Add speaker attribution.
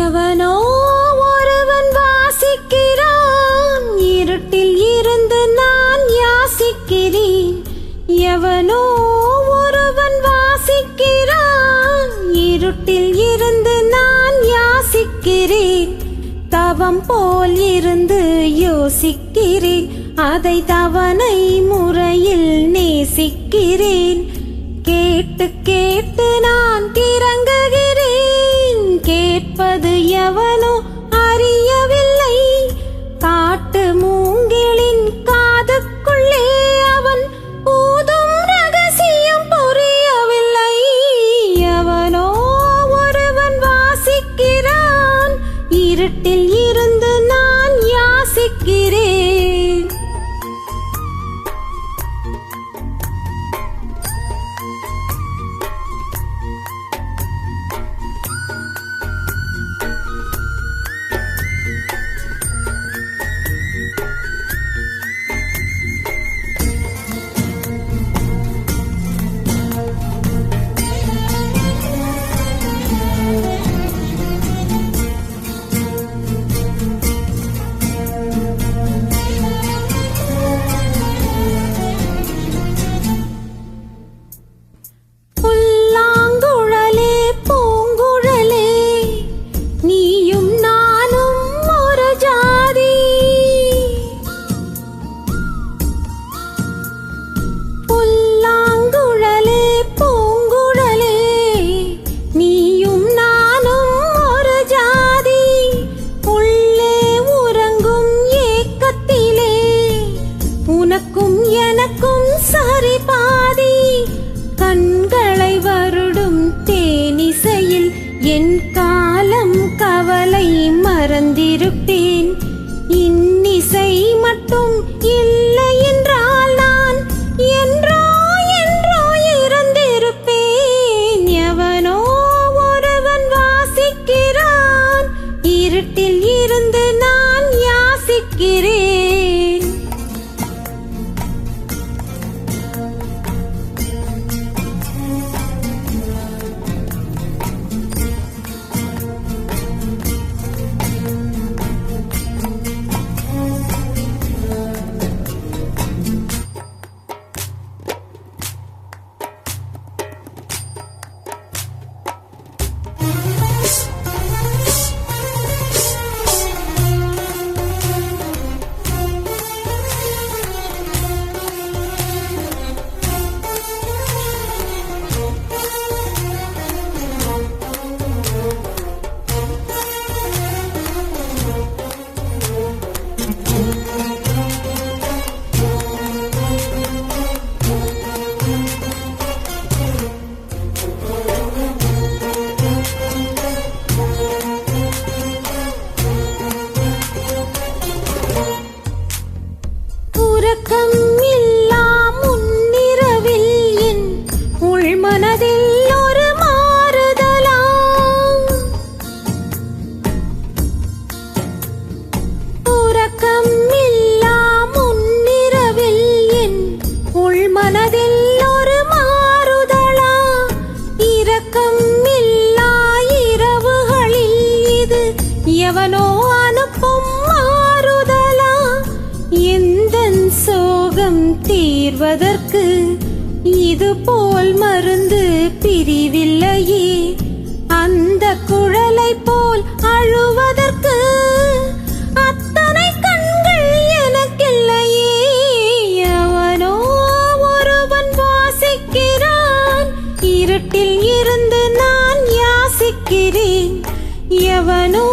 Speaker 1: எவனோ ஒருவன் வாசிக்கிறான், இருட்டில் இருந்து நான் யாசிக்கிறேன். எவனோ ஒருவன் வாசிக்கிறான், இருட்டில் இருந்து நான் யாசிக்கிறேன். தவம் போல் இருந்து யோசிக்கிறேன், அதை தவணை முறையில் நேசிக்கிறேன். கேட்டு கேட்டு நான் கிறங்குகிறேன், கேட்பது எவனோ அறியவில்லை. காட்டு மூங்கிலின் காதுக்குள்ளே அவன் ஊதும் ரகசியம் புரியவில்லை. எவனோ ஒருவன் வாசிக்கிறான், இருட்டில் இருந்து நான் யாசிக்கிறேன். உனக்கும் எனக்கும் சரி பாதி. கண்களை வருடும் தேனிசையில் என் காலம் கவலை மறந்திருப்பேன். இன்னிசை மட்டும் இல்லை என்றால் நான் என்றோ என்றோ இறந்திருப்பேன். எவனோ ஒருவன் வாசிக்கிறான், இருட்டில் இருந்து நான் யாசிக்கிறேன். உறக்கம் இல்லா முன்னிரவில் என் உள்மனதில் ஒரு மாறுதலாம். உறக்கம் இல்லா முன்னிரவில் என் உள்மனதில் ஒரு மாறுதலா. இரக்கம் இல்லா இரவுகளில் இது எவனோ அனுப்பும் மாறுதலா. எந்தன் சோகம் தீர்வதற்கு இது போல் மருந்து பிரிவில்லையே. அந்த குழலை போல் அழுவதற்கு அத்தனை கண்கள் எனக்கில்லையே. எவனோ ஒருவன் வாசிக்கிறான், இருட்டில் இருந்து நான் யாசிக்கிறேன். எவனோ